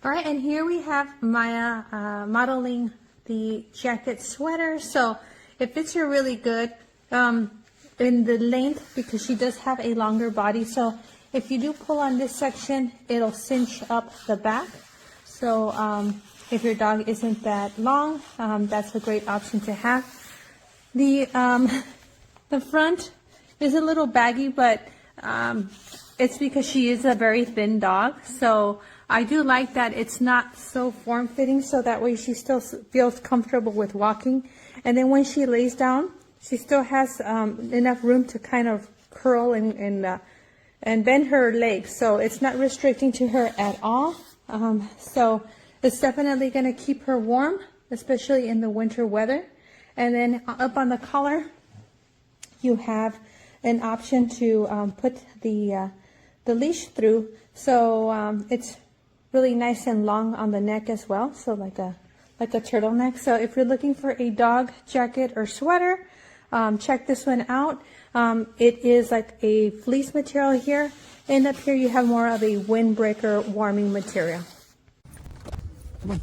All right, and here we have Maya modeling the jacket sweater. So it fits her really good in the length because she does have a longer body. So if you do pull on this section, it'll cinch up the back. So if your dog isn't that long, that's a great option to have. The front is a little baggy, but it's because she is a very thin dog. So I do like that it's not so form-fitting, so that way she still feels comfortable with walking. And then when she lays down, she still has enough room to kind of curl and bend her legs. So it's not restricting to her at all. So it's definitely going to keep her warm, especially in the winter weather. And then up on the collar, you have an option to put the leash through. So it's really nice and long on the neck as well, so like a turtleneck. So if you're looking for a dog jacket or sweater, check this one out. It is like a fleece material here, and up here you have more of a windbreaker warming material. Come on.